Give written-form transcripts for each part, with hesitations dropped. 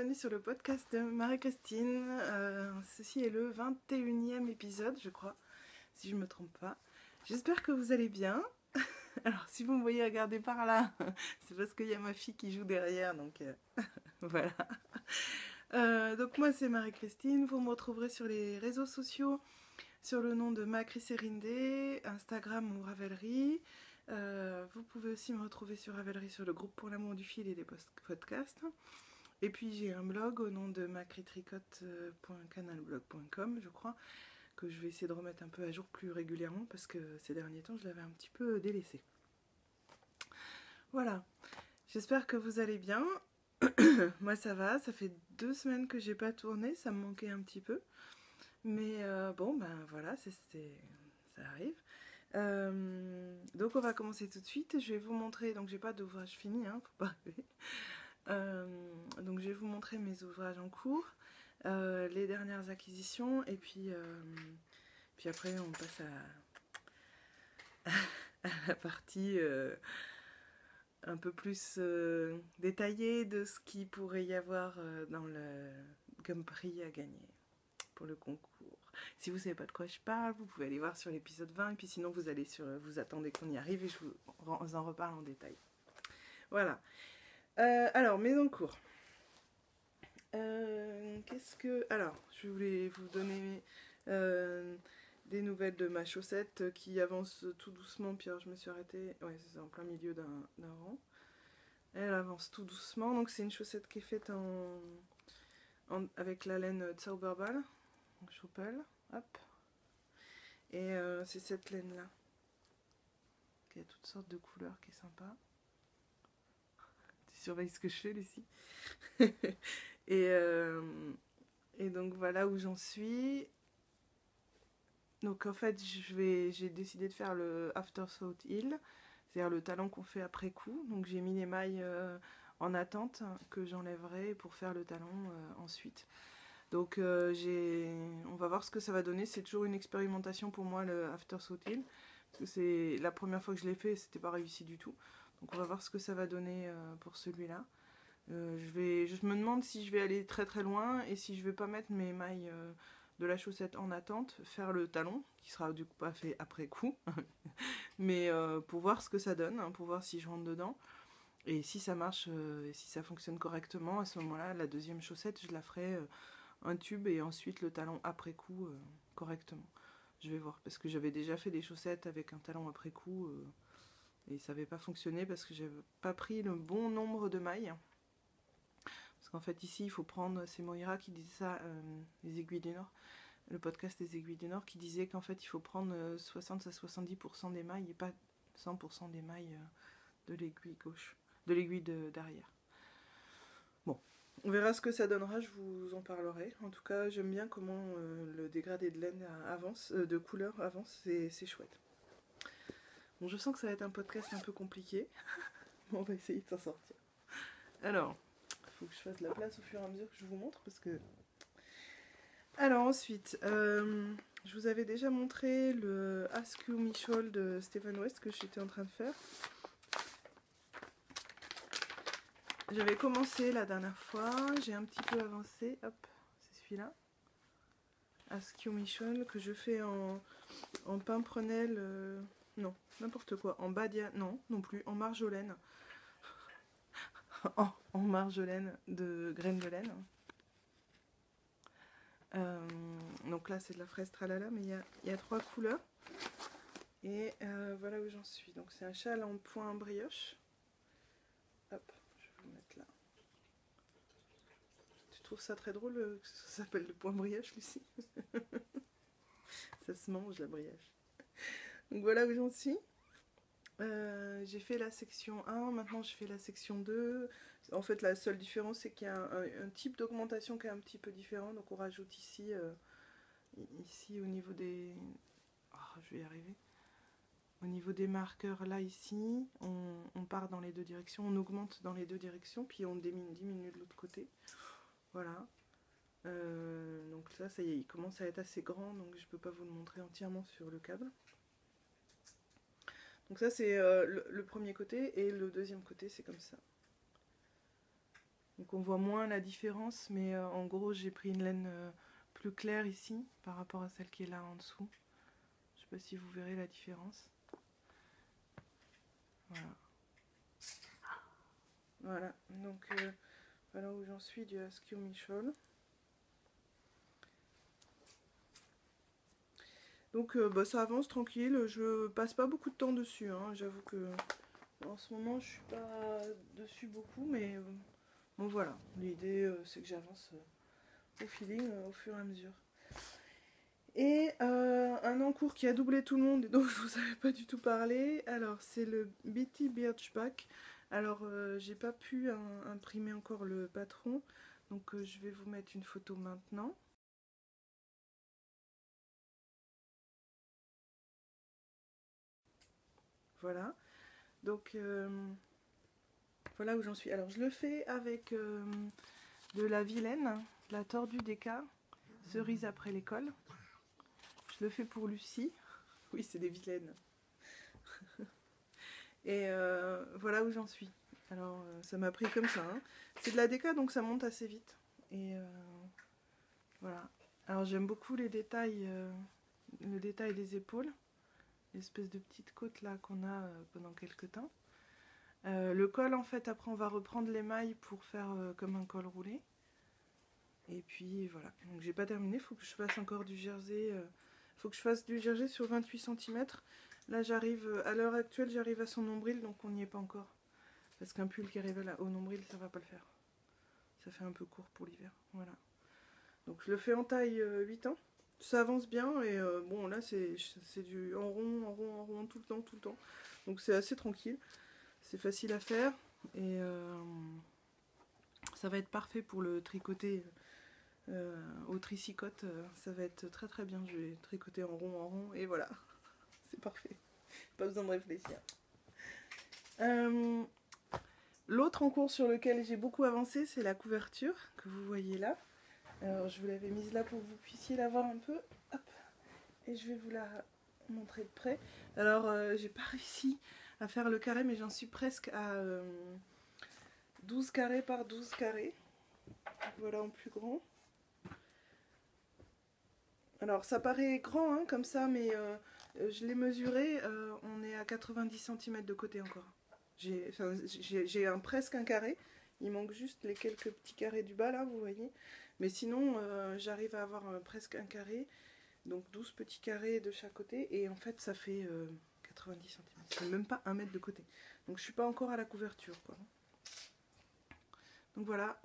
bienvenue sur le podcast de Marie-Christine. Ceci est le 21e épisode, je crois, si je ne me trompe pas. J'espère que vous allez bien. Alors, si vous me voyez regarder par là, c'est parce qu'il y a ma fille qui joue derrière, donc voilà. Donc moi, c'est Marie-Christine. Vous me retrouverez sur les réseaux sociaux, sur le nom de Macri-Sérindé, Instagram ou Ravelry. Vous pouvez aussi me retrouver sur Ravelry, sur le groupe pour l'amour du fil et des podcasts. Et puis j'ai un blog au nom de macritricote.canalblog.com, je crois, que je vais essayer de remettre un peu à jour plus régulièrement parce que ces derniers temps je l'avais un petit peu délaissé. Voilà, j'espère que vous allez bien. Moi ça va, ça fait 2 semaines que j'ai pas tourné, ça me manquait un petit peu. Mais bon, ben voilà, ça arrive. Donc on va commencer tout de suite. Je vais vous montrer, donc j'ai pas d'ouvrage fini, hein, faut pas rêver. Donc je vais vous montrer mes ouvrages en cours, les dernières acquisitions, et puis après on passe à la partie un peu plus détaillée de ce qu'il pourrait y avoir dans le comme prix à gagner pour le concours. Si vous savez pas de quoi je parle, vous pouvez aller voir sur l'épisode 20, et puis sinon vous allez vous attendez qu'on y arrive et je vous en reparle en détail. Voilà. Alors, mes encours. Alors, je voulais vous donner des nouvelles de ma chaussette qui avance tout doucement. Puis alors, je me suis arrêtée. Ouais, c'est ça, en plein milieu d'un rang. Elle avance tout doucement. Donc, c'est une chaussette qui est faite avec la laine Zauberball, Choppel. Hop. Et c'est cette laine-là qui a toutes sortes de couleurs, qui est sympa. Tu surveilles ce que je fais, Lucie. Et donc voilà où j'en suis. Donc en fait j'ai décidé de faire le afterthought heel, c'est-à-dire le talon qu'on fait après coup. Donc j'ai mis les mailles en attente que j'enlèverai pour faire le talon ensuite. Donc on va voir ce que ça va donner. C'est toujours une expérimentation pour moi, le afterthought heel, parce que c'est la première fois que je l'ai fait, c'était pas réussi du tout. Donc on va voir ce que ça va donner pour celui-là. Je me demande si je vais aller très très loin et si je vais pas mettre mes mailles de la chaussette en attente, faire le talon, qui sera du coup pas fait après coup, mais pour voir ce que ça donne, hein, pour voir si je rentre dedans. Et si ça marche, et si ça fonctionne correctement, à ce moment-là, la deuxième chaussette, je la ferai un tube et ensuite le talon après coup correctement. Je vais voir, parce que j'avais déjà fait des chaussettes avec un talon après coup et ça n'avait pas fonctionné parce que j'avais pas pris le bon nombre de mailles. Parce qu'en fait ici il faut prendre, c'est Moira qui disait ça, les aiguilles du Nord, le podcast des aiguilles du Nord, qui disait qu'en fait il faut prendre 60 à 70% des mailles et pas 100% des mailles de l'aiguille gauche, de l'aiguille derrière. Bon, on verra ce que ça donnera, je vous en parlerai. En tout cas j'aime bien comment le dégradé de laine avance, de couleur avance, c'est chouette. Bon, je sens que ça va être un podcast un peu compliqué, mais on va essayer de s'en sortir. Alors, faut que je fasse la place au fur et à mesure que je vous montre parce que... Alors ensuite, je vous avais déjà montré le Ask You Michel de Stephen West que j'étais en train de faire. J'avais commencé la dernière fois, j'ai un petit peu avancé, hop, c'est celui-là. Ask You Michel que je fais en pimprenelle, non, n'importe quoi, en badia, non plus, en marjolaine. en marjolaine de graines de laine. Donc là c'est de la fraise tralala, mais il y a 3 couleurs. Et voilà où j'en suis. Donc c'est un châle en point brioche. Hop, je vais vous mettre là. Tu trouves ça très drôle que ça s'appelle le point brioche, Lucie? Ça se mange la brioche. Donc voilà où j'en suis. J'ai fait la section 1, maintenant je fais la section 2. En fait la seule différence c'est qu'il y a un type d'augmentation qui est un petit peu différent. Donc on rajoute ici au niveau des... Oh, je vais y arriver. Au niveau des marqueurs là ici, on part dans les deux directions, on augmente dans les deux directions, puis on diminue de l'autre côté. Voilà. Donc ça y est, il commence à être assez grand, donc je peux pas vous le montrer entièrement sur le câble. Donc ça c'est le premier côté, et le deuxième côté c'est comme ça. Donc on voit moins la différence, mais en gros j'ai pris une laine plus claire ici par rapport à celle qui est là en dessous. Je sais pas si vous verrez la différence. Voilà. Voilà, donc voilà où j'en suis du Ask You Michel. Donc bah, ça avance tranquille, je passe pas beaucoup de temps dessus, hein. J'avoue que en ce moment je suis pas dessus beaucoup, mais bon voilà, l'idée c'est que j'avance au feeling au fur et à mesure. Et un encours qui a doublé tout le monde et dont je vous avais pas du tout parlé, alors c'est le Bitty Birchback. Alors j'ai pas pu imprimer encore le patron, donc je vais vous mettre une photo maintenant. Voilà, donc voilà où j'en suis. Alors je le fais avec de la Vilaine, de la Tordue Déca, cerise après l'école. Je le fais pour Lucie. Oui, c'est des Vilaines. Et voilà où j'en suis. Alors ça m'a pris comme ça, hein. C'est de la déca donc ça monte assez vite. Et voilà. Alors j'aime beaucoup les détails, le détail des épaules, l'espèce de petite côte là qu'on a pendant quelques temps. Le col en fait après on va reprendre les mailles pour faire comme un col roulé. Et puis voilà, donc j'ai pas terminé, il faut que je fasse encore du jersey, faut que je fasse du jersey sur 28 cm. Là j'arrive, à l'heure actuelle j'arrive à son nombril donc on n'y est pas encore. Parce qu'un pull qui arrive là, au nombril ça va pas le faire. Ça fait un peu court pour l'hiver, voilà. Donc je le fais en taille 8 ans. Ça avance bien et bon là c'est du en rond, en rond, en rond tout le temps. Donc c'est assez tranquille, c'est facile à faire et ça va être parfait pour le tricoter au tricicote. Ça va être très très bien, je vais tricoter en rond et voilà, c'est parfait. Pas besoin de réfléchir. L'autre encours sur lequel j'ai beaucoup avancé, c'est la couverture que vous voyez là. Alors je vous l'avais mise là pour que vous puissiez la voir un peu. Hop. Et je vais vous la montrer de près. Alors j'ai pas réussi à faire le carré, mais j'en suis presque à 12 carrés par 12 carrés. Voilà en plus grand. Alors ça paraît grand hein, comme ça, mais je l'ai mesuré, on est à 90 cm de côté encore. J'ai presque un carré, il manque juste les quelques petits carrés du bas là, vous voyez. Mais sinon, j'arrive à avoir presque un carré, donc 12 petits carrés de chaque côté, et en fait ça fait 90 cm. C'est même pas 1 mètre de côté. Donc je suis pas encore à la couverture, quoi. Donc voilà,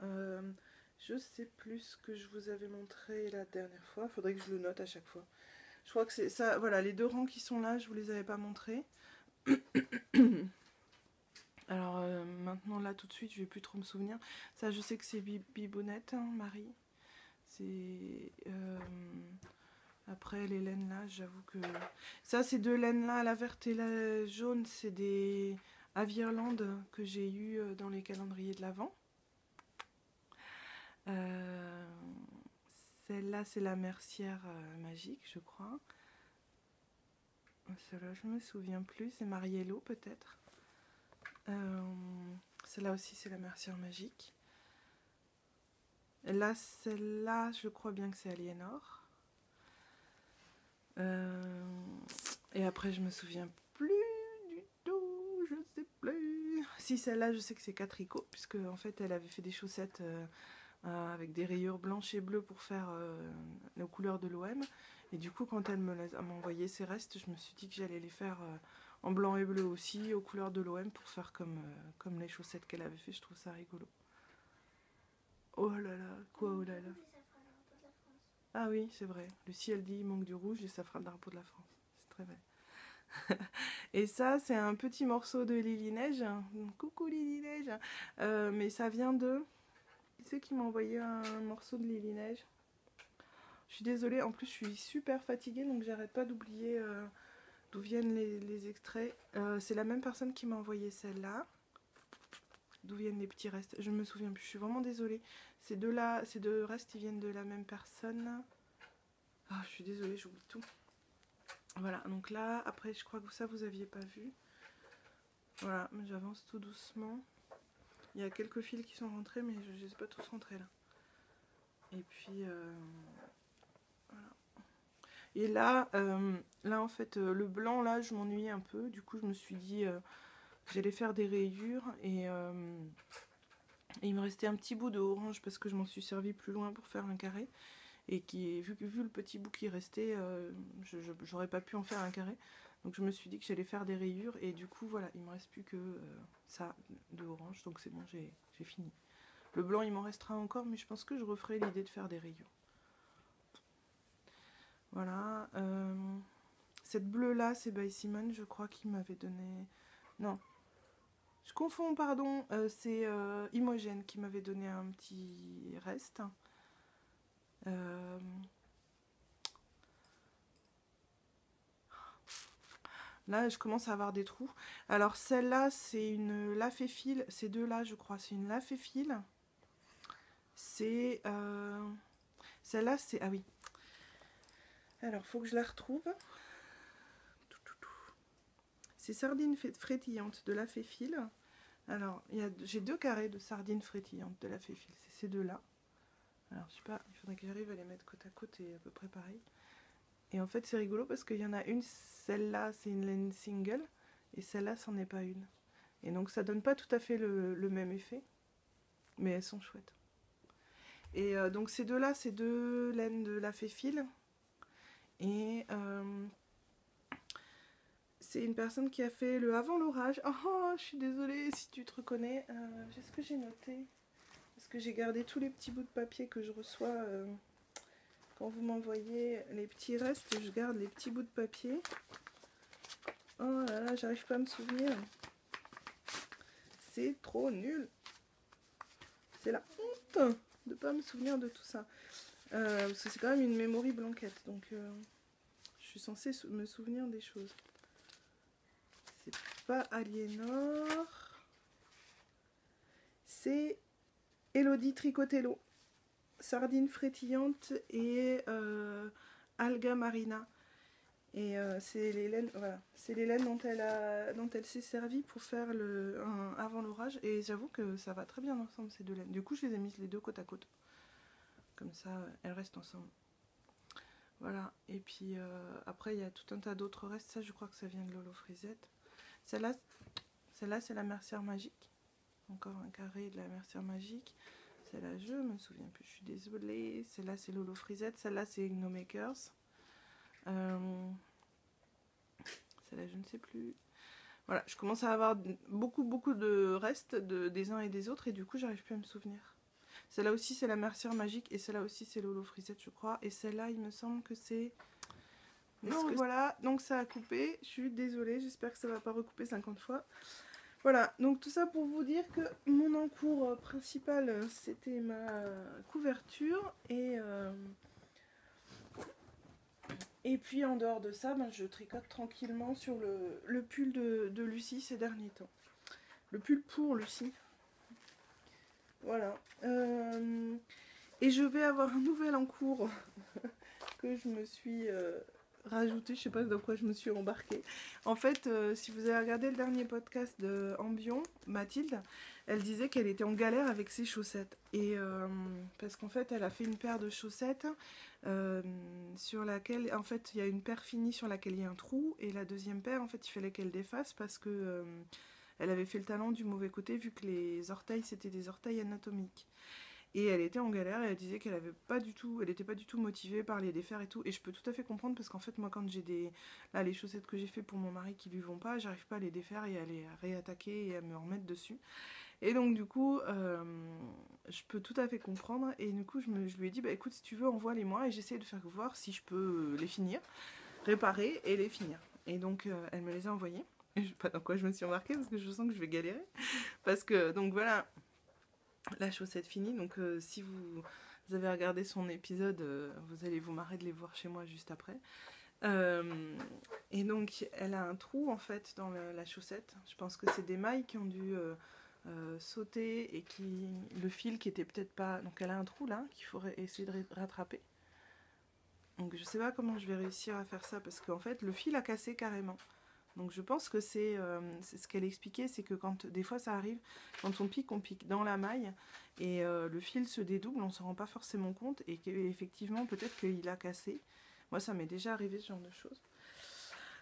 je sais plus ce que je vous avais montré la dernière fois, il faudrait que je le note à chaque fois. Je crois que c'est ça, voilà, les deux rangs qui sont là, je vous les avais pas montrés. Alors maintenant là tout de suite je vais plus trop me souvenir. Ça je sais que c'est Bibounette, hein, Marie. C'est après les laines là, j'avoue que ça ces deux laines là, la verte et la jaune, c'est des Avierland que j'ai eu dans les calendriers de l'Avent. Celle-là c'est la mercière magique je crois. Celle-là je me souviens plus, c'est Mariello peut-être. Celle-là aussi c'est la mercière magique. Et là celle-là je crois bien que c'est Aliénor. Et après je me souviens plus du tout, je sais plus. Si celle-là je sais que c'est Catrico, puisque en fait elle avait fait des chaussettes avec des rayures blanches et bleues pour faire les couleurs de l'OM. Et du coup quand elle m'a envoyé ses restes, je me suis dit que j'allais les faire en blanc et bleu aussi, aux couleurs de l'OM, pour faire comme les chaussettes qu'elle avait fait. Je trouve ça rigolo. Oh là là, quoi oh là là. Ah oui, c'est vrai. Lucie, elle dit il manque du rouge et ça fera le drapeau de la France. C'est très vrai. Et ça, c'est un petit morceau de Lily Neige. Coucou Lily Neige. Mais ça vient de... Qui c'est qui m'a envoyé un morceau de Lily Neige? Je suis désolée, en plus je suis super fatiguée, donc j'arrête pas d'oublier d'où viennent les extraits. C'est la même personne qui m'a envoyé celle-là. D'où viennent les petits restes? Je me souviens plus, je suis vraiment désolée. Ces deux restes, ils viennent de la même personne. Ah, je suis désolée, j'oublie tout. Voilà, donc là, après, je crois que ça, vous aviez pas vu. Voilà, j'avance tout doucement. Il y a quelques fils qui sont rentrés, mais je ne les ai pas tous rentrés là. Et puis voilà. Et là, en fait, le blanc là, je m'ennuyais un peu. Du coup, je me suis dit que j'allais faire des rayures et il me restait un petit bout de orange parce que je m'en suis servi plus loin pour faire un carré. Et vu le petit bout qui restait, j'aurais pas pu en faire un carré. Donc je me suis dit que j'allais faire des rayures et du coup voilà, il me reste plus que ça de orange, donc c'est bon, j'ai fini. Le blanc il m'en restera encore, mais je pense que je referai l'idée de faire des rayures. Voilà, cette bleue là c'est by Simon, je crois qu'il m'avait donné... Non, je confonds, pardon, c'est Imogen qui m'avait donné un petit reste. Là, je commence à avoir des trous. Alors, celle-là, c'est une Lafé-Fil. Ces deux-là, je crois, c'est une Lafé-Fil. C'est... Celle-là, c'est... Ah oui. Alors, faut que je la retrouve. C'est sardines frétillantes de Lafé-Fil. Alors, j'ai 2 carrés de sardines frétillantes de Lafé-Fil. C'est ces deux-là. Alors, je sais pas, il faudrait que j'arrive à les mettre côte à côte et à peu près pareil. Et en fait, c'est rigolo parce qu'il y en a une, celle-là, c'est une laine single. Et celle-là, c'en est pas une. Et donc ça donne pas tout à fait le même effet. Mais elles sont chouettes. Et donc ces deux-là, c'est 2 laines de Lafé-Fil. Et c'est une personne qui a fait le avant l'orage. Oh, je suis désolée si tu te reconnais. Est-ce que j'ai noté? Parce que j'ai gardé tous les petits bouts de papier que je reçois quand vous m'envoyez les petits restes. Je garde les petits bouts de papier. Oh là là, j'arrive pas à me souvenir. C'est trop nul. C'est la honte de pas me souvenir de tout ça. Parce que c'est quand même une memory blanquette. Donc je suis censée me souvenir des choses. C'est pas Aliénor. C'est Elodie Tricotello. Sardine frétillante et Alga marina. Et c'est les laines, voilà, c'est les laines dont elle s'est servie pour faire un avant l'orage. Et j'avoue que ça va très bien ensemble ces deux laines. Du coup, je les ai mises les deux côte à côte. Comme ça, elles restent ensemble. Voilà. Et puis après, il y a tout un tas d'autres restes. Ça, je crois que ça vient de Lolo Frisette. Celle-là, c'est la mercière magique. Encore un carré de la mercière magique. Celle-là, je me souviens plus. Je suis désolée. Celle-là, c'est Lolo Frisette. Celle-là, c'est No Makers. Celle-là, je ne sais plus. Voilà, je commence à avoir beaucoup de restes des uns et des autres. Et du coup, j'arrive plus à me souvenir. Celle-là aussi, c'est la mercière magique. Et celle-là aussi, c'est Lolo Frisette, je crois. Et celle-là, il me semble que c'est... Donc voilà, donc ça a coupé. Je suis désolée, j'espère que ça va pas recouper 50 fois. Voilà, donc tout ça pour vous dire que mon encours principal, c'était ma couverture. Et puis en dehors de ça, ben, je tricote tranquillement sur le pull de Lucie ces derniers temps. Le pull pour Lucie. Voilà. Et je vais avoir un nouvel encours que je me suis rajouté, je sais pas dans quoi je me suis embarquée. En fait, si vous avez regardé le dernier podcast de Ambion, Mathilde, elle disait qu'elle était en galère avec ses chaussettes. Et parce qu'en fait, elle a fait une paire de chaussettes sur laquelle, en fait, il y a une paire finie sur laquelle il y a un trou. Et la deuxième paire, en fait, il fallait qu'elle défasse parce que elle avait fait le talon du mauvais côté vu que les orteils, c'était des orteils anatomiques. Et elle était en galère et elle disait qu'elle n'était pas du tout motivée par les défaire et tout. Et je peux tout à fait comprendre parce qu'en fait, moi, quand j'ai les chaussettes que j'ai fait pour mon mari qui lui vont pas, j'arrive pas à les défaire et à les réattaquer et à me remettre dessus. Et donc, du coup, je peux tout à fait comprendre. Et du coup, je lui ai dit, bah écoute, si tu veux, envoie-les-moi et j'essaie de faire voir si je peux les finir, réparer et les finir. Et donc, elle me les a envoyés. Et je sais pas dans quoi je me suis embarquée parce que je sens que je vais galérer. Parce que, donc voilà. La chaussette finie, donc si vous avez regardé son épisode, vous allez vous marrer de les voir chez moi juste après. Et donc elle a un trou en fait dans la chaussette. Je pense que c'est des mailles qui ont dû sauter et le fil qui était peut-être pas... Donc elle a un trou là qu'il faudrait essayer de rattraper. Donc je sais pas comment je vais réussir à faire ça parce qu'en fait le fil a cassé carrément. Donc je pense que c'est ce qu'elle expliquait, c'est que quand des fois ça arrive, quand on pique dans la maille et le fil se dédouble, on ne s'en rend pas forcément compte et qu'effectivement peut-être qu'il a cassé. Moi ça m'est déjà arrivé ce genre de choses.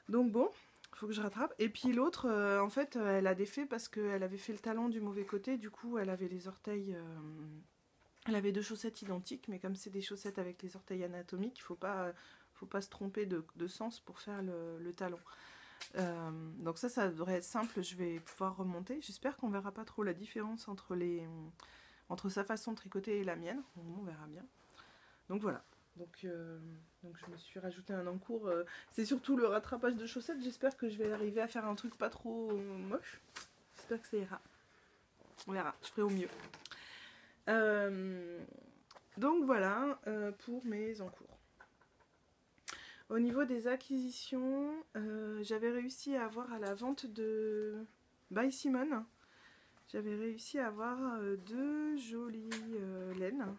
Donc bon, il faut que je rattrape. Et puis l'autre, en fait, elle a défait parce qu'elle avait fait le talon du mauvais côté, du coup elle avait les orteils... elle avait 2 chaussettes identiques, mais comme c'est des chaussettes avec les orteils anatomiques, il faut pas se tromper de sens pour faire le talon. Donc ça devrait être simple, je vais pouvoir remonter. J'espère qu'on verra pas trop la différence entre sa façon de tricoter et la mienne. On verra bien. Donc voilà. Donc je me suis rajouté un encours. C'est surtout le rattrapage de chaussettes. J'espère que je vais arriver à faire un truc pas trop moche. J'espère que ça ira. On verra, je ferai au mieux. Donc voilà pour mes encours. Au niveau des acquisitions, j'avais réussi à avoir à la vente de By Simone, j'avais réussi à avoir 2 jolies laines.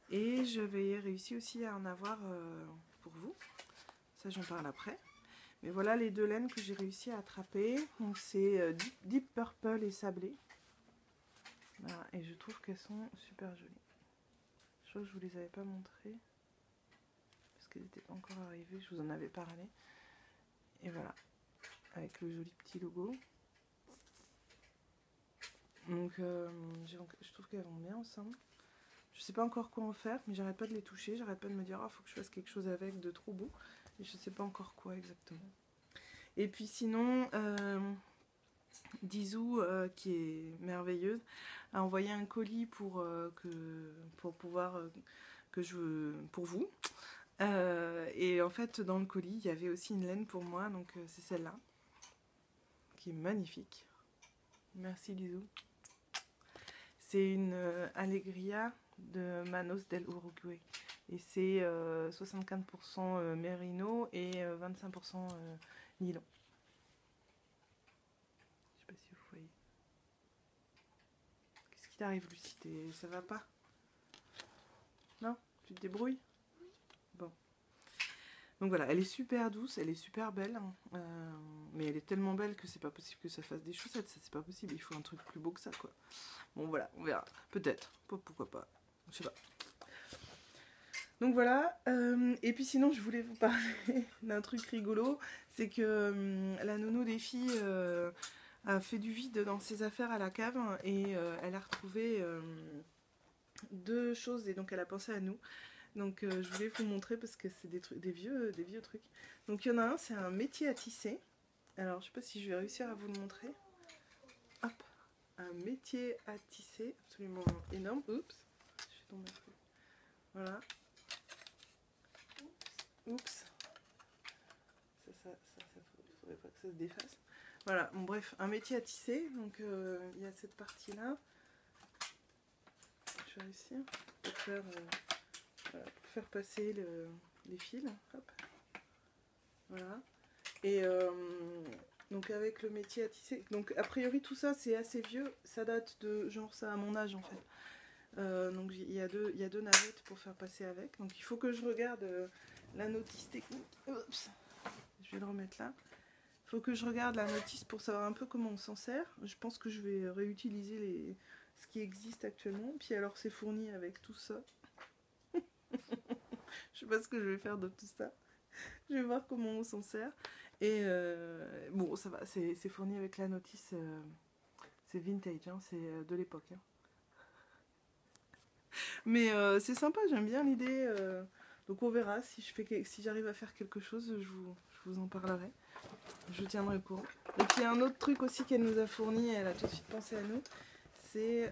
Et j'avais réussi aussi à en avoir pour vous. Ça j'en parle après. Mais voilà les 2 laines que j'ai réussi à attraper. Donc c'est Deep Purple et Sablé. Voilà, et je trouve qu'elles sont super jolies. Je crois que je vous les avais pas montrées. Qu'elles n'étaient pas encore arrivées, je vous en avais parlé. Et voilà, avec le joli petit logo. Donc je trouve qu'elles vont bien ensemble. Je sais pas encore quoi en faire, mais j'arrête pas de les toucher, j'arrête pas de me dire oh, faut que je fasse quelque chose avec de trop beau. Et je sais pas encore quoi exactement. Et puis sinon, Dizou, qui est merveilleuse, a envoyé un colis pour vous. Et en fait dans le colis il y avait aussi une laine pour moi, donc c'est celle-là qui est magnifique. Merci Lizou. C'est une Alegria de Manos del Uruguay et c'est 75% mérino et 25% nylon. Je sais pas si vous voyez. Qu'est-ce qui t'arrive Lucie? Ça va pas? Non? Tu te débrouilles? Bon. Donc voilà, elle est super douce, elle est super belle, mais elle est tellement belle que c'est pas possible que ça fasse des chaussettes, ça c'est pas possible, il faut un truc plus beau que ça quoi. Bon voilà, on verra, peut-être, pourquoi pas, je sais pas. Donc voilà, et puis sinon je voulais vous parler d'un truc rigolo, c'est que la nounou des filles a fait du vide dans ses affaires à la cave et elle a retrouvé 2 choses et donc elle a pensé à nous. Donc je voulais vous montrer parce que c'est des vieux trucs. Donc il y en a un, c'est un métier à tisser. Alors je sais pas si je vais réussir à vous le montrer. Hop, un métier à tisser absolument énorme. Oups, je suis tombée. Voilà. Oups. Ça faudrait pas que ça se défasse. Voilà, bon bref, un métier à tisser. Donc il y a cette partie-là. Je vais réussir pour faire... voilà, pour faire passer les fils, hop. Voilà. Et donc avec le métier à tisser, donc a priori tout ça c'est assez vieux, ça date de genre ça à mon âge en fait. Donc il y a deux navettes pour faire passer avec. Donc il faut que je regarde la notice technique. Oups. Je vais le remettre là. Il faut que je regarde la notice pour savoir un peu comment on s'en sert. Je pense que je vais réutiliser ce qui existe actuellement. Puis alors c'est fourni avec tout ça. Je sais pas ce que je vais faire de tout ça. Je vais voir comment on s'en sert. Et bon, ça va, c'est fourni avec la notice. C'est vintage, hein, c'est de l'époque. Hein. Mais c'est sympa, j'aime bien l'idée. Donc on verra si j'arrive à faire quelque chose, je vous en parlerai. Je vous tiendrai au courant. Et puis un autre truc aussi qu'elle nous a fourni, elle a tout de suite pensé à nous, c'est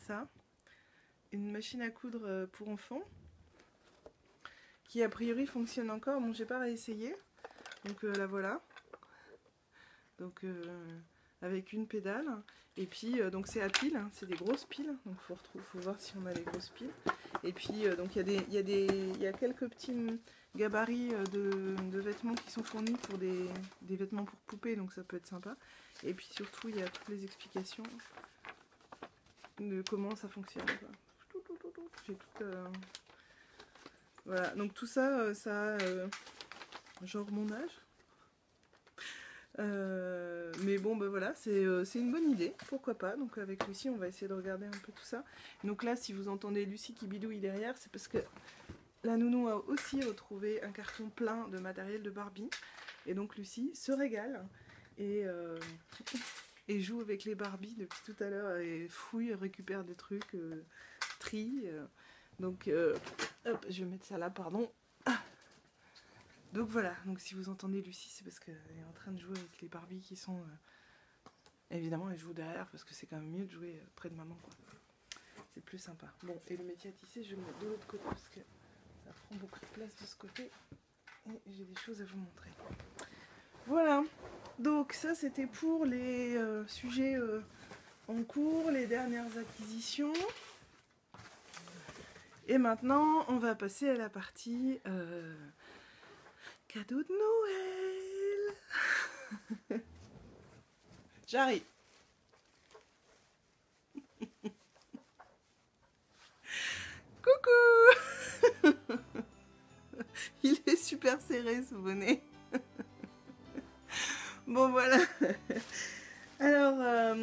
ça. Une machine à coudre pour enfants. Qui a priori fonctionne encore. Bon, j'ai pas réessayé. Donc la voilà. Donc avec une pédale. Et puis donc c'est à pile, hein, c'est des grosses piles. Donc faut voir si on a les grosses piles. Et puis donc il y a quelques petits gabarits de vêtements qui sont fournis pour des vêtements pour poupées. Donc ça peut être sympa. Et puis surtout il y a toutes les explications de comment ça fonctionne. J'ai tout. Voilà, donc tout ça, ça a genre mon âge. Mais bon, ben voilà, c'est une bonne idée, pourquoi pas. Donc avec Lucie, on va essayer de regarder un peu tout ça. Donc là, si vous entendez Lucie qui bidouille derrière, c'est parce que la nounou a aussi retrouvé un carton plein de matériel de Barbie. Et donc Lucie se régale et joue avec les Barbies depuis tout à l'heure. Et fouille, récupère des trucs, trie. Donc, hop, je vais mettre ça là, pardon. Donc voilà, donc si vous entendez Lucie, c'est parce qu'elle est en train de jouer avec les Barbies qui sont... Évidemment, elle joue derrière parce que c'est quand même mieux de jouer près de maman, quoi. C'est plus sympa. Bon, et le métier à tisser, je vais le mettre de l'autre côté parce que ça prend beaucoup de place de ce côté. Et j'ai des choses à vous montrer. Voilà, donc ça c'était pour les sujets en cours, les dernières acquisitions. Et maintenant, on va passer à la partie cadeau de Noël. J'arrive. Coucou. Il est super serré ce bonnet. Bon voilà. Alors,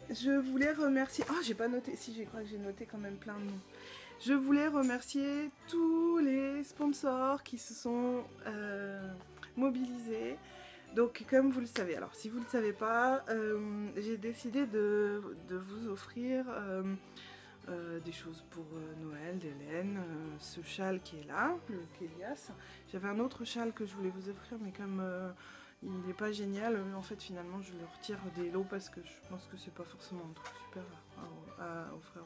je voulais remercier... Oh, j'ai pas noté. Si, je crois que j'ai noté quand même plein de noms. Je voulais remercier tous les sponsors qui se sont mobilisés. Donc, comme vous le savez, alors si vous ne le savez pas, j'ai décidé de vous offrir des choses pour Noël d'Hélène, ce châle qui est là, le Kélias. J'avais un autre châle que je voulais vous offrir, mais comme il n'est pas génial, en fait finalement je le retire des lots parce que je pense que c'est pas forcément un truc super à offrir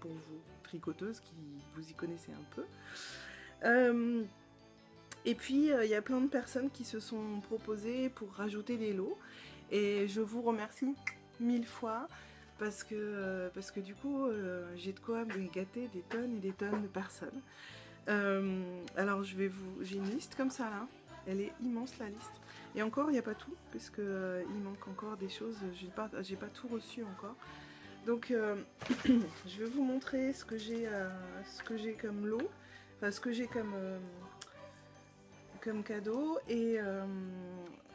pour vous tricoteuses qui vous y connaissez un peu. Et puis il y a plein de personnes qui se sont proposées pour rajouter des lots et je vous remercie 1000 fois parce que du coup j'ai de quoi me gâter des tonnes et des tonnes de personnes. Alors j'ai une liste comme ça là, elle est immense la liste. Et encore il n'y a pas tout parce que il manque encore des choses, j'ai pas tout reçu encore. Donc je vais vous montrer ce que j'ai comme lot, enfin ce que j'ai comme cadeau. Et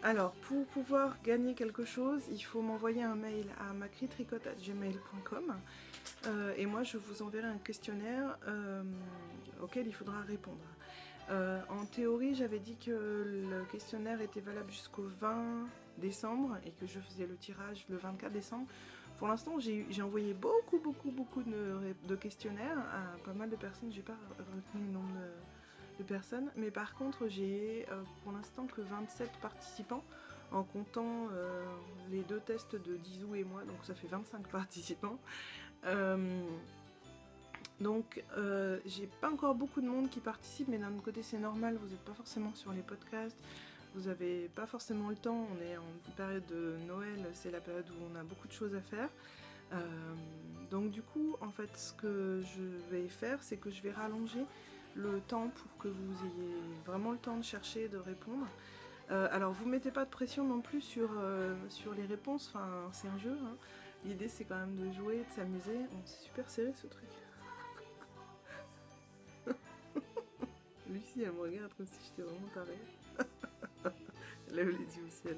alors pour pouvoir gagner quelque chose, il faut m'envoyer un mail à macritricote@gmail.com et moi je vous enverrai un questionnaire auquel il faudra répondre. En théorie, j'avais dit que le questionnaire était valable jusqu'au 20 décembre et que je faisais le tirage le 24 décembre. Pour l'instant, j'ai envoyé beaucoup de questionnaires à pas mal de personnes. J'ai pas retenu le nombre de personnes, mais par contre, j'ai pour l'instant que 27 participants en comptant les 2 tests de Dizou et moi, donc ça fait 25 participants. Donc j'ai pas encore beaucoup de monde qui participe, mais d'un autre côté c'est normal, vous n'êtes pas forcément sur les podcasts, vous n'avez pas forcément le temps, on est en période de Noël, c'est la période où on a beaucoup de choses à faire. Donc du coup, en fait, ce que je vais faire, c'est que je vais rallonger le temps pour que vous ayez vraiment le temps de chercher, de répondre. Alors vous mettez pas de pression non plus sur les réponses, enfin c'est un jeu, hein. L'idée c'est quand même de jouer, de s'amuser. Bon, c'est super serré ce truc. Lucie, elle me regarde comme si j'étais vraiment tarée. Elle lève les yeux au ciel,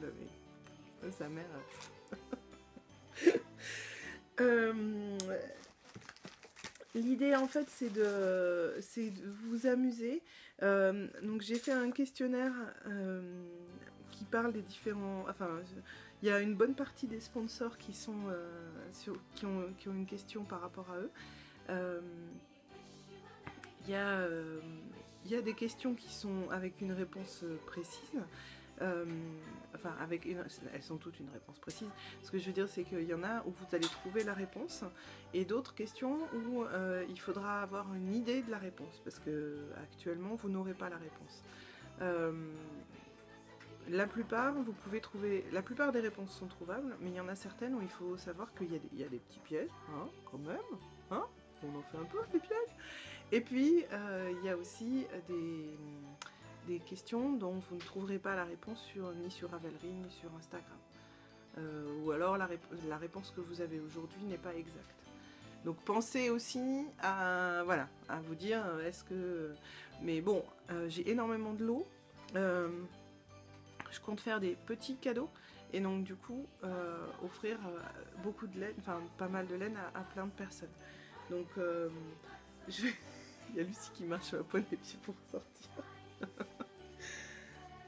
mais sa mère. L'idée en fait c'est de vous amuser. Donc j'ai fait un questionnaire qui parle des différents. Enfin, il y a une bonne partie des sponsors qui sont qui ont une question par rapport à eux. Il y a des questions qui sont avec une réponse précise. Enfin, elles sont toutes une réponse précise. Ce que je veux dire, c'est qu'il y en a où vous allez trouver la réponse, et d'autres questions où il faudra avoir une idée de la réponse, parce que actuellement, vous n'aurez pas la réponse. La plupart des réponses sont trouvables, mais il y en a certaines où il faut savoir qu'il y a des petits pièges, hein, quand même, hein, on en fait un peu des pièges. Et puis, il y a aussi des questions dont vous ne trouverez pas la réponse ni sur Ravelry, ni sur Instagram. Ou alors la réponse que vous avez aujourd'hui n'est pas exacte. Donc pensez aussi à vous dire, est-ce que... Mais bon, j'ai énormément de lots. je compte faire des petits cadeaux et donc du coup offrir beaucoup de laine, enfin pas mal de laine à plein de personnes. Donc il y a Lucie qui marche sur la pointe des pieds pour sortir.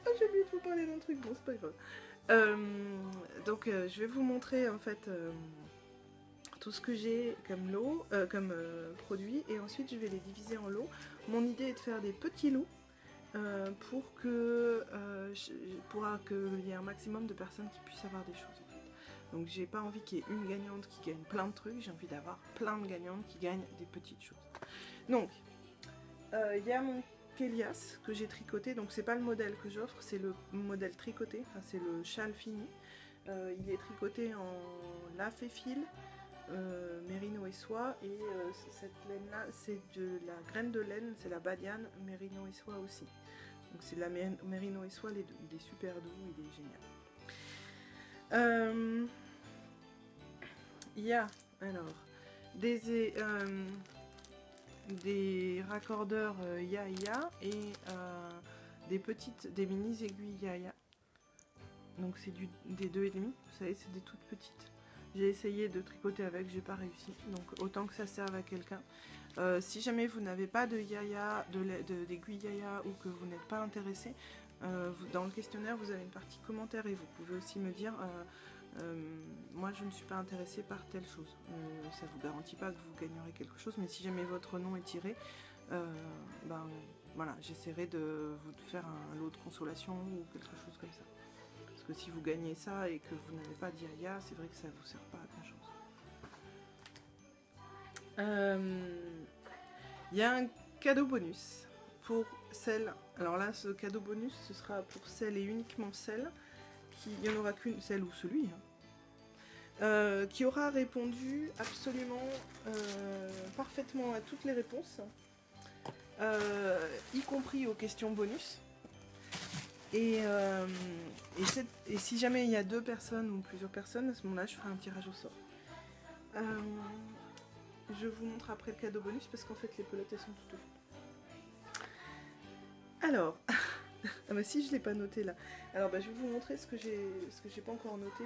Ah, j'ai oublié de vous parler d'un truc, bon c'est pas grave. Donc je vais vous montrer en fait tout ce que j'ai comme lot, comme produit, et ensuite je vais les diviser en lots. Mon idée est de faire des petits lots pour qu'il y ait un maximum de personnes qui puissent avoir des choses. En fait. Donc j'ai pas envie qu'il y ait une gagnante qui gagne plein de trucs, j'ai envie d'avoir plein de gagnantes qui gagnent des petites choses. Donc il y a mon Kélias que j'ai tricoté, donc c'est pas le modèle que j'offre, c'est le modèle tricoté, enfin, c'est le châle fini. Il est tricoté en laf et fil, mérino et soie, et cette laine là c'est de la graine de laine, c'est la badiane mérino et soie aussi. Donc c'est de la mérino et soie, les deux. Il est super doux, il est génial. Il y a alors des raccordeurs Yaya et des mini aiguilles Yaya. Donc c'est des 2,5, vous savez, c'est des toutes petites. J'ai essayé de tricoter avec, j'ai pas réussi, donc autant que ça serve à quelqu'un. Si jamais vous n'avez pas de Yaya, d'aiguille Yaya, ou que vous n'êtes pas intéressé, dans le questionnaire vous avez une partie commentaires et vous pouvez aussi me dire moi je ne suis pas intéressée par telle chose. Ça vous garantit pas que vous gagnerez quelque chose, mais si jamais votre nom est tiré, ben voilà, j'essaierai de vous faire un lot de consolation ou quelque chose comme ça. Parce que si vous gagnez ça et que vous n'avez pas d'Yaya, c'est vrai que ça ne vous sert pas à grand chose. Il y a un cadeau bonus pour celle. Alors là, ce cadeau bonus, ce sera pour celle et uniquement celle il n'y en aura qu'une, celle ou celui, qui aura répondu absolument parfaitement à toutes les réponses, y compris aux questions bonus. Et si jamais il y a 2 personnes ou plusieurs personnes, à ce moment-là, je ferai un tirage au sort. Je vous montre après le cadeau bonus parce qu'en fait, les pelotes, elles sont toutes au fond. Alors, ah bah si, je ne l'ai pas noté là. Alors bah, je vais vous montrer ce que j'ai pas encore noté.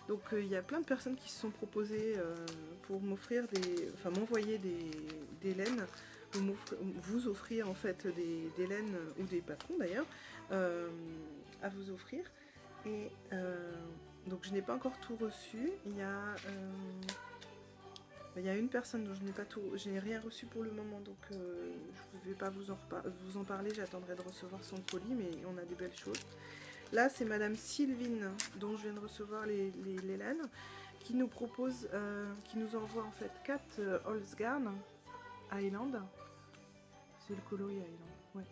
Donc il y a plein de personnes qui se sont proposées pour m'offrir m'envoyer des laines, ou vous offrir en fait des laines, ou des patrons d'ailleurs, à vous offrir. Et donc je n'ai pas encore tout reçu. Il y a une personne dont je n'ai rien reçu pour le moment, donc je ne vais pas vous en parler, j'attendrai de recevoir son colis, mais on a des belles choses. Là, c'est Madame Sylvine, dont je viens de recevoir les laines, qui nous propose, qui nous envoie en fait 4 Holzgarn Island. C'est le coloris Island, ouais.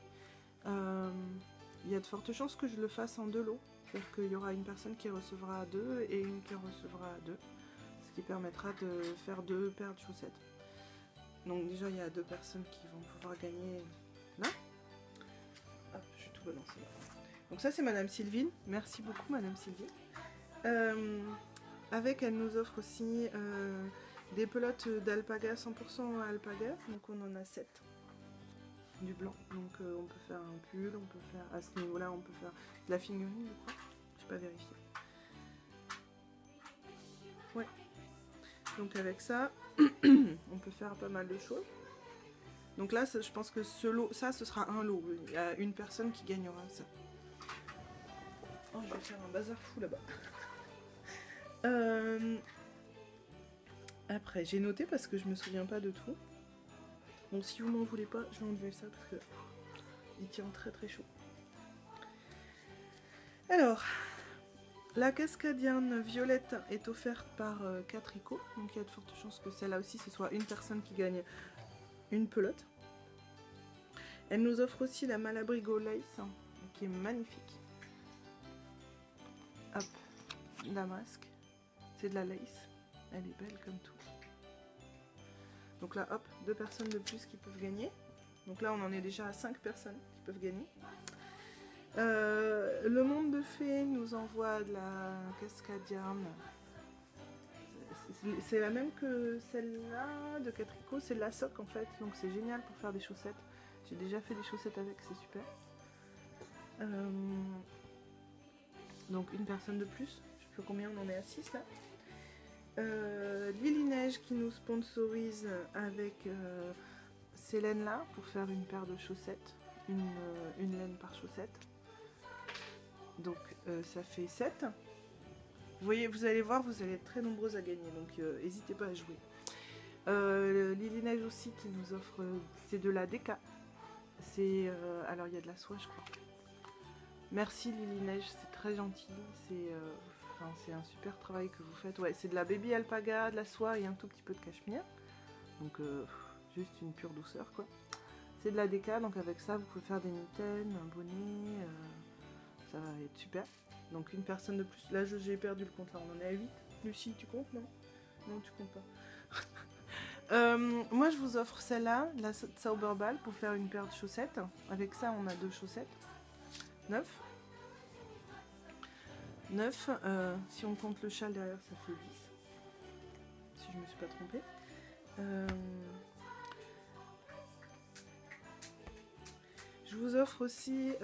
Il y a de fortes chances que je le fasse en 2 lots, c'est-à-dire qu'il y aura une personne qui recevra 2 et une qui recevra 2. Ce qui permettra de faire 2 paires de chaussettes. Donc déjà il y a 2 personnes qui vont pouvoir gagner là. Hop, je suis tout balancée là. Donc ça c'est Madame Sylvine, merci beaucoup Madame Sylvine. Avec elle nous offre aussi des pelotes d'alpaga 100% alpaga, donc on en a 7. Du blanc, donc on peut faire un pull, on peut faire, à ce niveau là on peut faire de la figurine je crois, je n'ai pas vérifié. Ouais. Donc avec ça, on peut faire pas mal de choses. Donc là, je pense que ce lot, ça, ce sera un lot. Il y a une personne qui gagnera ça. Oh, je vais faire un bazar fou là-bas. Après, j'ai noté parce que je me souviens pas de tout. Bon, si vous m'en voulez pas, je vais enlever ça parce que il tient très très chaud. Alors... La cascadienne violette est offerte par Catrico, donc il y a de fortes chances que celle-là aussi ce soit une personne qui gagne une pelote. Elle nous offre aussi la Malabrigo Lace, qui est magnifique. Hop, damasque, c'est de la lace, elle est belle comme tout. Donc là, hop, 2 personnes de plus qui peuvent gagner. Donc là, on en est déjà à 5 personnes qui peuvent gagner. Le monde de fées nous envoie de la cascadienne. C'est la même que celle-là de Catrico, c'est de la soque en fait, donc c'est génial pour faire des chaussettes. J'ai déjà fait des chaussettes avec, c'est super. donc une personne de plus. Je sais pas combien, on en est à 6 là. Lily Neige qui nous sponsorise avec ces laines là pour faire une paire de chaussettes, une laine par chaussette. Donc ça fait 7. Vous voyez, vous allez voir, vous allez être très nombreuses à gagner, donc n'hésitez pas à jouer. Lily Neige aussi qui nous offre, c'est de la DK. Alors il y a de la soie je crois. Merci Lily Neige, c'est très gentil, c'est un super travail que vous faites. Ouais, c'est de la baby alpaga, de la soie et un tout petit peu de cachemire. Donc juste une pure douceur quoi. C'est de la DK, donc avec ça vous pouvez faire des mitaines, un bonnet, ça va être super. Donc une personne de plus. Là j'ai perdu le compte, là on en est à 8. Lucie, tu comptes? Non? Non, tu comptes pas. Moi je vous offre celle-là, la Zauberball, pour faire une paire de chaussettes. Avec ça on a 2 chaussettes. 9. Si on compte le châle derrière ça fait 10. Si je me suis pas trompée. Je vous offre aussi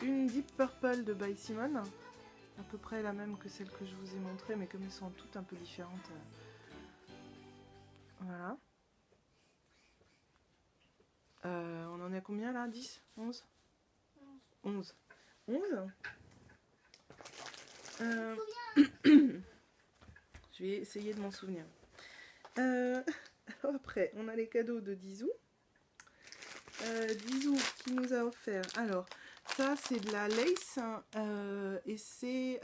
une Deep Purple de By Simone. À peu près la même que celle que je vous ai montrée, mais comme elles sont toutes un peu différentes. Voilà. On en est à combien là? 10? 11? 11. 11 Je vais essayer de m'en souvenir. Alors après, on a les cadeaux de Dizou. Dizou qui nous a offert. Alors, ça c'est de la lace et c'est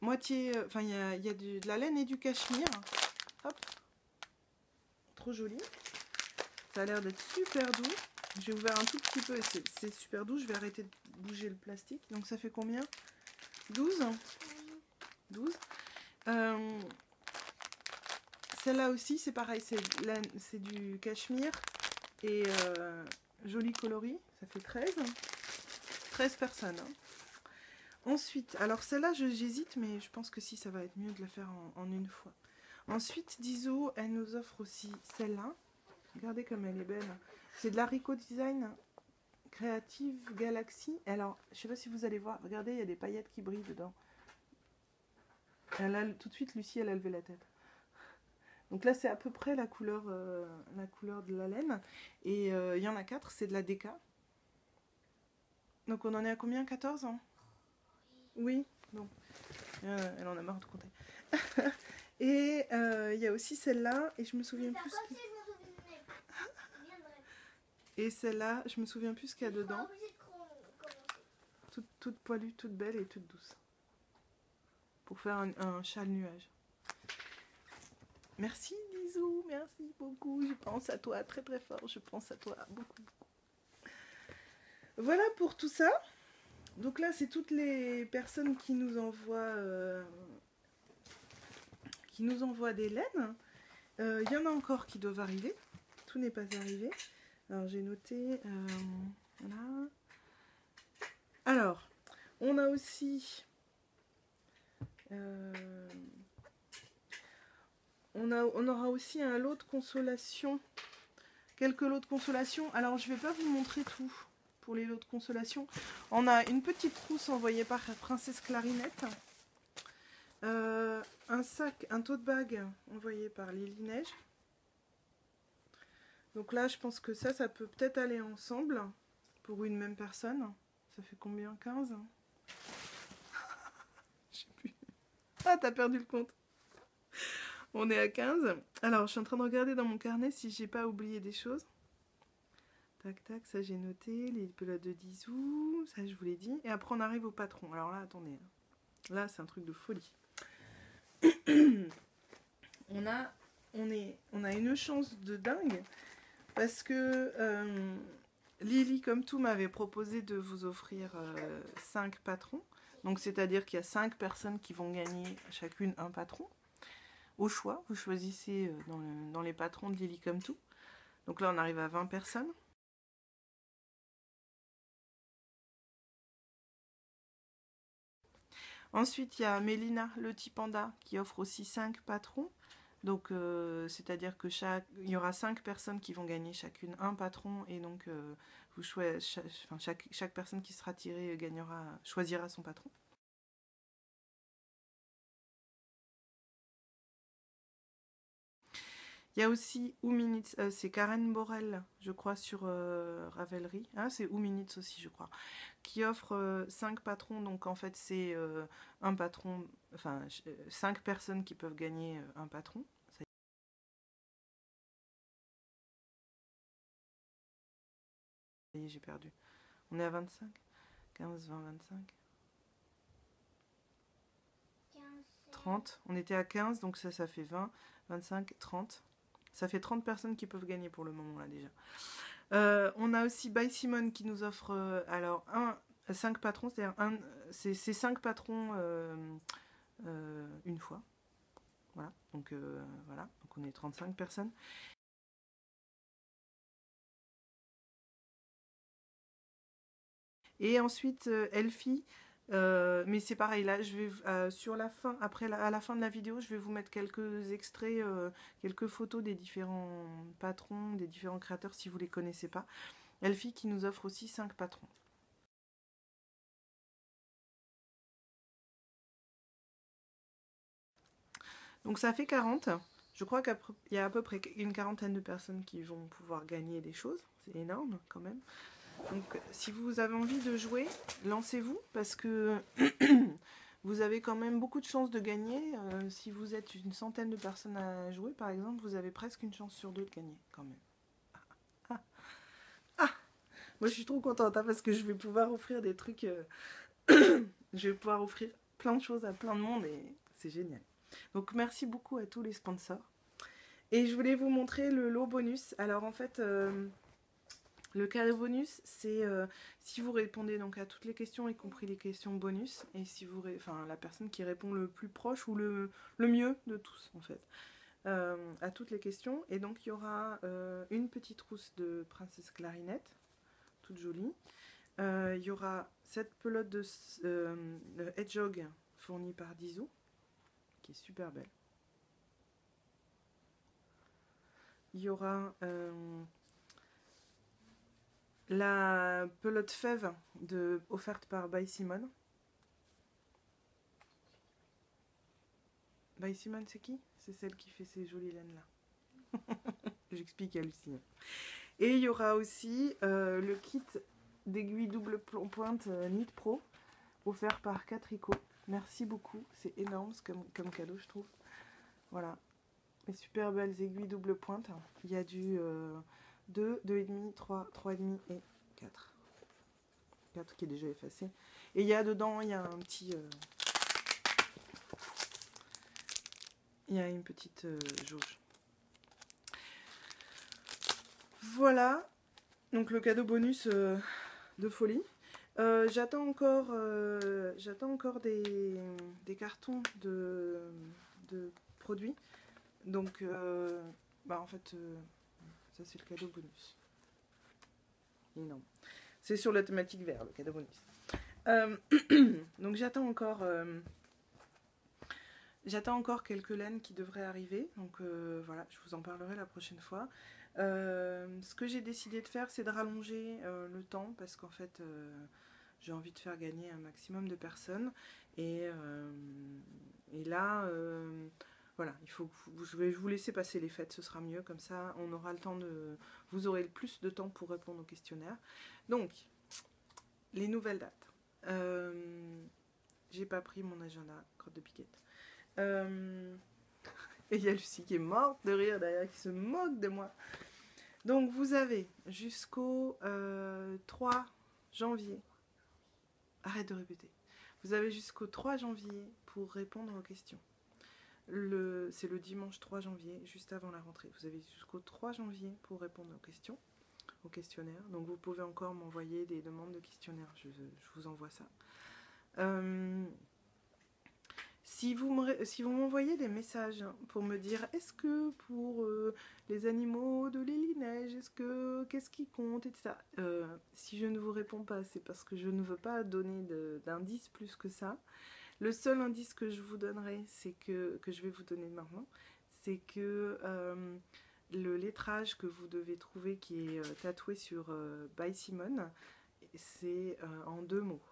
moitié. Enfin, il y a de la laine et du cachemire. Hop, trop joli. Ça a l'air d'être super doux. J'ai ouvert un tout petit peu et c'est super doux. Je vais arrêter de bouger le plastique. Donc ça fait combien? 12. 12. Celle-là aussi, c'est pareil. C'est du cachemire et joli coloris. Ça fait 13. 13 personnes. Hein. Ensuite, alors celle-là, j'hésite, mais je pense que si, ça va être mieux de la faire en une fois. Ensuite, Dizou, elle nous offre aussi celle-là. Regardez comme elle est belle. C'est de l'Haricot Design Creative Galaxy. Alors, je sais pas si vous allez voir. Regardez, il y a des paillettes qui brillent dedans. Tout de suite, Lucie, elle a levé la tête. Donc là, c'est à peu près la couleur de la laine. Et il y en a 4, c'est de la DK. Donc on en est à combien? 14 ans? Oui. Bon. Elle en a marre de compter. Et il y a aussi celle-là. Et je me souviens plus. Et celle-là, je me souviens plus ce qu'il y a dedans. Toute poilue, toute belle et toute douce. Pour faire un châle nuage. Merci Dizou, merci beaucoup. Je pense à toi très très fort. Je pense à toi beaucoup beaucoup. Voilà pour tout ça. Donc là, c'est toutes les personnes qui nous envoient des laines. Il y en a encore qui doivent arriver. Tout n'est pas arrivé. Alors j'ai noté. Voilà. Alors, on a aussi. On aura aussi un lot de consolation. Quelques lots de consolation. Alors je ne vais pas vous montrer tout pour les lots de consolation. On a une petite trousse envoyée par Princesse Clarinette. Un sac, un tote bag envoyé par Lily Neige. Donc là, je pense que ça peut peut-être aller ensemble pour une même personne. Ça fait combien? 15? Je sais plus. Ah, t'as perdu le compte. On est à 15. Alors, je suis en train de regarder dans mon carnet si j'ai pas oublié des choses. Tac, tac, ça j'ai noté. Les pelotes de Dizou, ça je vous l'ai dit. Et après, on arrive au patron. Alors là, attendez. Là, c'est un truc de folie. on a une chance de dingue parce que Lily, comme tout, m'avait proposé de vous offrir 5 patrons. Donc, c'est-à-dire qu'il y a 5 personnes qui vont gagner chacune un patron. Au choix, vous choisissez dans les patrons de Lily comme tout. Donc là, on arrive à 20 personnes. Ensuite, il y a Mélina, le petit panda, qui offre aussi 5 patrons. Donc, c'est-à-dire que il y aura 5 personnes qui vont gagner chacune un patron. Et donc, chaque personne qui sera tirée choisira son patron. Il y a aussi Who Minutes, c'est Karen Borel, je crois, sur Ravelry. Hein, c'est Who Minutes aussi, je crois. Qui offre 5 patrons. Donc en fait, c'est un patron, enfin 5 personnes qui peuvent gagner un patron. Ça y est, j'ai perdu. On est à 25 15, 20, 25 30. On était à 15, donc ça fait 20, 25, 30. Ça fait 30 personnes qui peuvent gagner pour le moment là déjà. On a aussi By Simone qui nous offre alors 5 patrons, c'est-à-dire c'est 5 patrons une fois. Voilà, donc on est 35 personnes. Et ensuite Elfie, mais c'est pareil, là je vais sur la fin, à la fin de la vidéo, je vais vous mettre quelques extraits, quelques photos des différents patrons, des différents créateurs si vous les connaissez pas. Elfie qui nous offre aussi 5 patrons. Donc ça fait 40. Je crois qu'il y a à peu près une quarantaine de personnes qui vont pouvoir gagner des choses. C'est énorme quand même. Donc si vous avez envie de jouer, lancez-vous parce que vous avez quand même beaucoup de chances de gagner. Si vous êtes une centaine de personnes à jouer par exemple, vous avez presque une chance sur deux de gagner quand même. Ah, ah. Moi je suis trop contente hein, parce que je vais pouvoir offrir des trucs. Je vais pouvoir offrir plein de choses à plein de monde et c'est génial. Donc merci beaucoup à tous les sponsors. Et je voulais vous montrer le lot bonus. Alors en fait, le cadeau bonus, c'est si vous répondez donc à toutes les questions, y compris les questions bonus, et si vous, enfin la personne qui répond le plus proche ou le mieux de tous en fait, à toutes les questions. Et donc il y aura une petite trousse de princesse clarinette, toute jolie. Il y aura cette pelote de Hedgehog fournie par Dizou, qui est super belle. Il y aura la pelote fève offerte par By Simone. By Simone, c'est qui? C'est celle qui fait ces jolies laines là. J'explique à Lucie. Et il y aura aussi le kit d'aiguilles double pointe Knit Pro offert par Catrico. Merci beaucoup, c'est énorme comme cadeau je trouve. Voilà, les super belles aiguilles double pointe. Il y a du 2, 2,5, 3, 3,5 et 4. 4 qui est déjà effacé. Et il y a dedans, il y a un petit... il y a une petite jauge. Voilà, donc le cadeau bonus de folie. J'attends encore des cartons de produits. Donc, en fait, ça c'est le cadeau bonus. Énorme. C'est sur la thématique vert, le cadeau bonus. Donc j'attends encore quelques laines qui devraient arriver. Donc voilà, je vous en parlerai la prochaine fois. Ce que j'ai décidé de faire, c'est de rallonger le temps parce qu'en fait, j'ai envie de faire gagner un maximum de personnes. Et là, voilà, je vais vous laisser passer les fêtes, ce sera mieux. Comme ça, on aura le temps de... Vous aurez le plus de temps pour répondre aux questionnaires. Donc, les nouvelles dates. J'ai pas pris mon agenda, crotte de piquette. Et il y a Lucie qui est morte de rire derrière, qui se moque de moi. Donc vous avez jusqu'au 3 janvier. Arrête de répéter. Vous avez jusqu'au 3 janvier pour répondre aux questions. C'est le dimanche 3 janvier, juste avant la rentrée. Vous avez jusqu'au 3 janvier pour répondre aux questions, au questionnaire. Donc vous pouvez encore m'envoyer des demandes de questionnaire. Je vous envoie ça. Si vous m'envoyez des messages pour me dire est-ce que pour les animaux de l'Élie-Neige, qu'est-ce qui compte, etc. Si je ne vous réponds pas, c'est parce que je ne veux pas donner d'indices plus que ça. Le seul indice que je vous donnerai, que je vais vous donner maintenant, c'est que le lettrage que vous devez trouver qui est tatoué sur By Simone, c'est en 2 mots.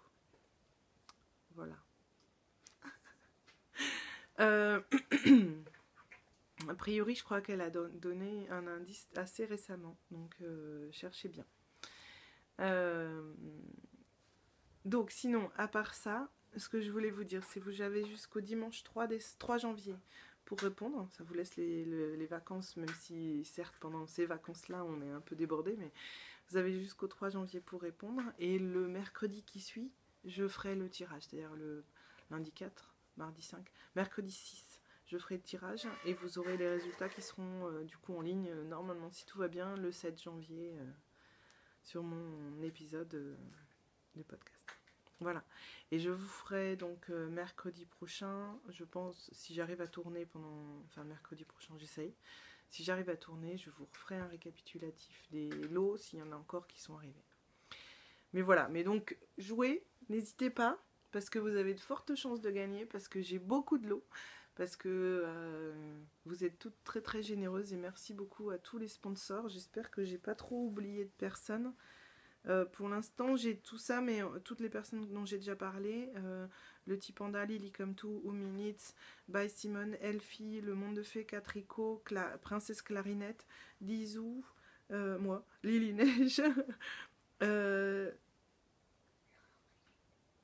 Voilà. A priori, je crois qu'elle a donné un indice assez récemment, donc cherchez bien. Donc sinon, à part ça, ce que je voulais vous dire, c'est que vous avez jusqu'au dimanche 3 janvier pour répondre. Ça vous laisse les vacances, même si certes pendant ces vacances-là, on est un peu débordé, mais vous avez jusqu'au 3 janvier pour répondre. Et le mercredi qui suit, je ferai le tirage, c'est-à-dire le lundi 4, mardi 5, mercredi 6. Je ferai le tirage et vous aurez les résultats qui seront du coup en ligne, normalement si tout va bien, le 7 janvier sur mon épisode de podcast. Voilà. Et je vous ferai donc mercredi prochain, je pense, si j'arrive à tourner enfin mercredi prochain, j'essaye. Si j'arrive à tourner, je vous referai un récapitulatif des lots, s'il y en a encore qui sont arrivés. Mais voilà, mais donc jouez, n'hésitez pas, parce que vous avez de fortes chances de gagner, parce que j'ai beaucoup de lots. Parce que vous êtes toutes très très généreuses et merci beaucoup à tous les sponsors. J'espère que j'ai pas trop oublié de personnes. Pour l'instant, j'ai tout ça, mais toutes les personnes dont j'ai déjà parlé, le petit panda, Lily Come To, Minutes, By Simone, Elfie, Le Monde de Fée, Catrico, Princesse Clarinette, Dizou, moi, Lily Neige.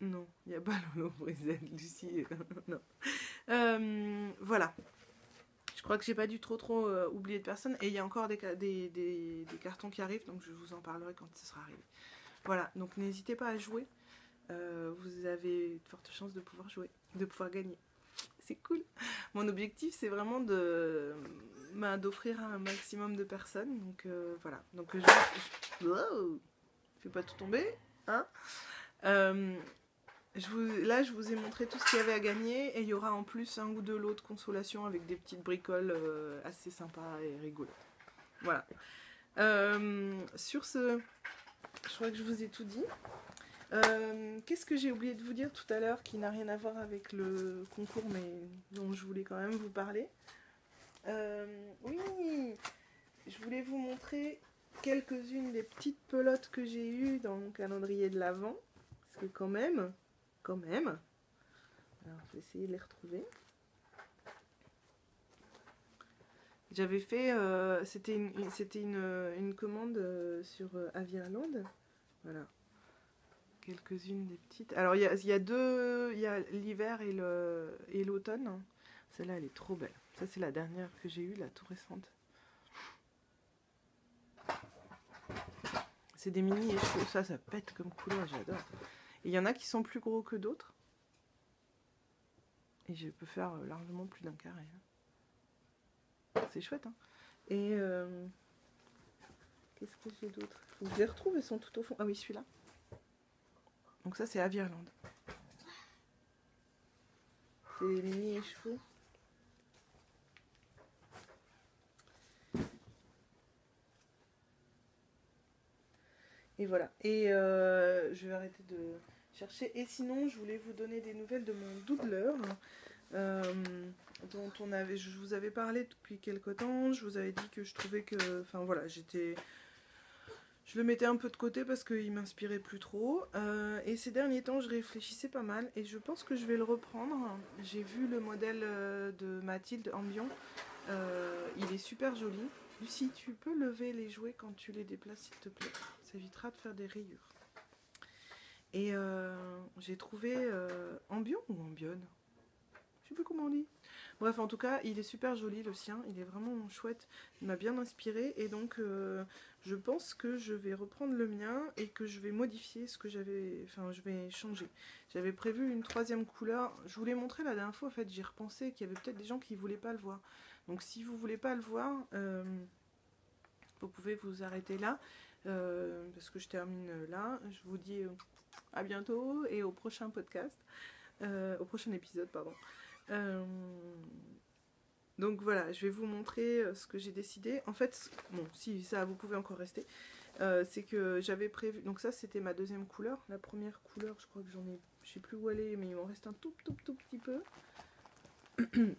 Non, il n'y a pas Lolo Brisette, Lucie, non. Voilà. Je crois que j'ai pas dû trop oublier de personnes. Et il y a encore des cartons qui arrivent, donc je vous en parlerai quand ce sera arrivé. Voilà, donc n'hésitez pas à jouer. Vous avez de fortes chances de pouvoir jouer, de pouvoir gagner. C'est cool. Mon objectif, c'est vraiment d'offrir à un maximum de personnes. Donc voilà. Donc wow, je fais pas tout tomber, hein. Là, je vous ai montré tout ce qu'il y avait à gagner et il y aura en plus un ou deux lots de consolation avec des petites bricoles assez sympas et rigolotes. Voilà. Sur ce, je crois que je vous ai tout dit. Qu'est-ce que j'ai oublié de vous dire tout à l'heure qui n'a rien à voir avec le concours mais dont je voulais quand même vous parler? Oui, je voulais vous montrer quelques-unes des petites pelotes que j'ai eues dans mon calendrier de l'Avent. Parce que quand même... Alors, je vais essayer de les retrouver. J'avais fait... c'était une commande sur Avialand. Voilà. Quelques-unes des petites. Alors, il y a deux... Il y a l'hiver et l'automne. Celle-là, elle est trop belle. Ça, c'est la dernière que j'ai eue, la tout récente. C'est des mini échevaux. Ça pète comme couleur, j'adore. Et il y en a qui sont plus gros que d'autres. Et je peux faire largement plus d'un carré. C'est chouette, hein. Et qu'est-ce que j'ai d'autre? Je les retrouve, elles sont tout au fond. Ah oui, celui-là. Donc ça, c'est Avialand. C'est les mini échevaux. Et voilà. Et je vais arrêter de chercher. Et sinon, je voulais vous donner des nouvelles de mon doodler. Dont je vous avais parlé depuis quelque temps. Je vous avais dit que je trouvais que... Enfin voilà, je le mettais un peu de côté parce qu'il m'inspirait plus trop. Et ces derniers temps, je réfléchissais pas mal. Et je pense que je vais le reprendre. J'ai vu le modèle de Mathilde Ambion. Il est super joli. Lucie, tu peux lever les jouets quand tu les déplaces, s'il te plaît. Ça évitera de faire des rayures. Et j'ai trouvé Ambion ou Ambionne, je sais plus comment on dit. Bref, en tout cas, il est super joli, le sien. Il est vraiment chouette. Il m'a bien inspiré. Et donc, je pense que je vais reprendre le mien et que je vais modifier ce que j'avais... Enfin, je vais changer. J'avais prévu une troisième couleur. Je vous l'ai montré la dernière fois. En fait, j'y repensé qu'il y avait peut-être des gens qui ne voulaient pas le voir. Donc, si vous ne voulez pas le voir, vous pouvez vous arrêter là. Parce que je termine là. Je vous dis à bientôt et au prochain podcast. Au prochain épisode, pardon. Donc voilà, je vais vous montrer ce que j'ai décidé. En fait, bon, si ça, vous pouvez encore rester. C'est que j'avais prévu... Donc ça, c'était ma deuxième couleur. La première couleur, je crois que j'en ai... Je sais plus où elle est, mais il m'en reste un tout petit peu.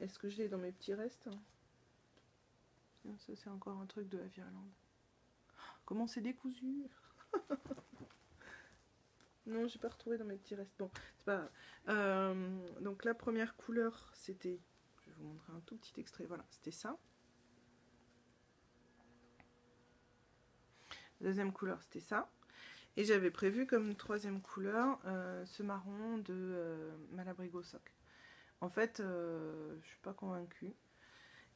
Est-ce que je l'ai dans mes petits restes? Ça, c'est encore un truc de Avialand. Comment c'est décousu? Non, j'ai pas retrouvé dans mes petits restes. Bon, c'est pas grave. Donc la première couleur, c'était... Je vais vous montrer un tout petit extrait. Voilà, c'était ça. La deuxième couleur, c'était ça. Et j'avais prévu comme troisième couleur ce marron de Malabrigo Sock. En fait, je suis pas convaincue.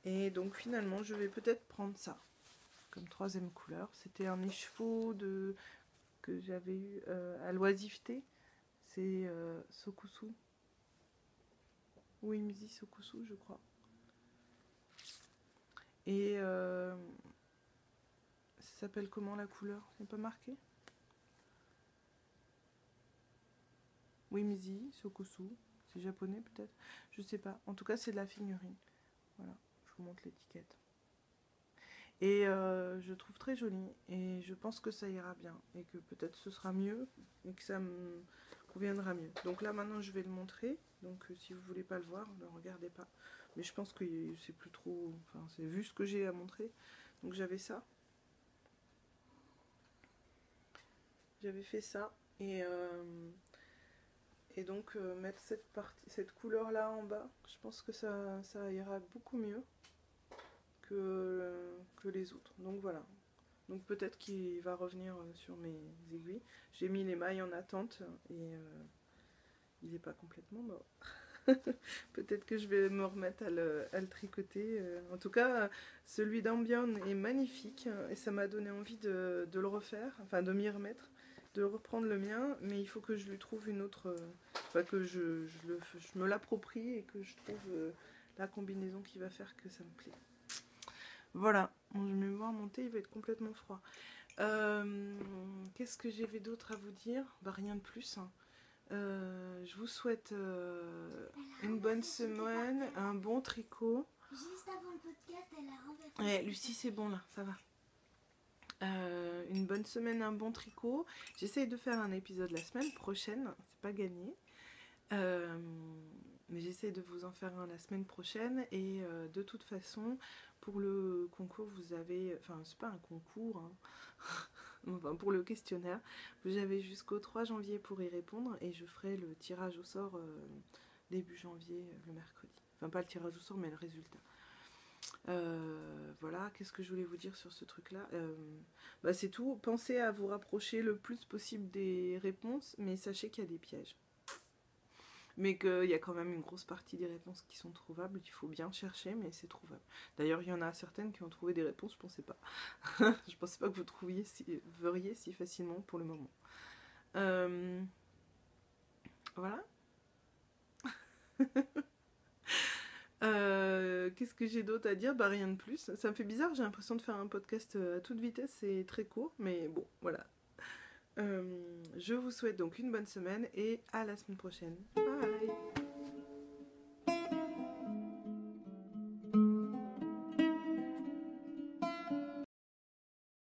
Et donc finalement, je vais peut-être prendre ça comme troisième couleur. C'était un écheveau que j'avais eu à l'oisiveté. C'est Sokusu. Oui, Misi Sokusu, je crois. Et ça s'appelle comment la couleur? C'est pas marqué? Oui, Misi Sokusu. C'est japonais peut-être? Je sais pas. En tout cas, c'est de la figurine. Voilà, je vous montre l'étiquette. Et je trouve très joli. Et je pense que ça ira bien. Et que peut-être ce sera mieux. Et que ça me conviendra mieux. Donc là, maintenant, je vais le montrer. Donc si vous voulez pas le voir, ne le regardez pas. Mais je pense que c'est plus trop... Enfin, c'est vu ce que j'ai à montrer. Donc j'avais ça. J'avais fait ça. Et donc mettre cette couleur là en bas, je pense que ça ira beaucoup mieux que les autres. Donc voilà. Donc peut-être qu'il va revenir sur mes aiguilles. J'ai mis les mailles en attente et il n'est pas complètement mort. Peut-être que je vais me remettre à le tricoter. En tout cas, celui d'Ambion est magnifique et ça m'a donné envie de le refaire, enfin de m'y remettre, de reprendre le mien, mais il faut que je lui trouve une autre, enfin que je me l'approprie et que je trouve la combinaison qui va faire que ça me plaît. Voilà, bon, je vais me voir monter, il va être complètement froid. Qu'est-ce que j'avais d'autre à vous dire? Bah rien de plus. Je vous souhaite une bonne semaine, un bon tricot. Juste avant le podcast, elle a renversé. Ouais, Lucie, c'est bon là, ça va. Une bonne semaine, un bon tricot. J'essaye de faire un épisode la semaine prochaine, c'est pas gagné. Mais j'essaye de vous en faire un la semaine prochaine. Et de toute façon, pour le concours, vous avez... Enfin, c'est pas un concours, hein. Enfin, pour le questionnaire, vous avez jusqu'au 3 janvier pour y répondre. Et je ferai le tirage au sort début janvier, le mercredi. Enfin, pas le tirage au sort, mais le résultat. Voilà, qu'est-ce que je voulais vous dire sur ce truc-là? Bah, c'est tout. Pensez à vous rapprocher le plus possible des réponses, mais sachez qu'il y a des pièges. Mais qu'il y a quand même une grosse partie des réponses qui sont trouvables. Il faut bien chercher, mais c'est trouvable. D'ailleurs, il y en a certaines qui ont trouvé des réponses, je pensais pas. Je pensais pas que vous verriez si facilement pour le moment. Voilà. Qu'est-ce que j'ai d'autre à dire? Bah rien de plus. Ça me fait bizarre, j'ai l'impression de faire un podcast à toute vitesse, c'est très court, mais bon, voilà. Je vous souhaite donc une bonne semaine et à la semaine prochaine. Bye!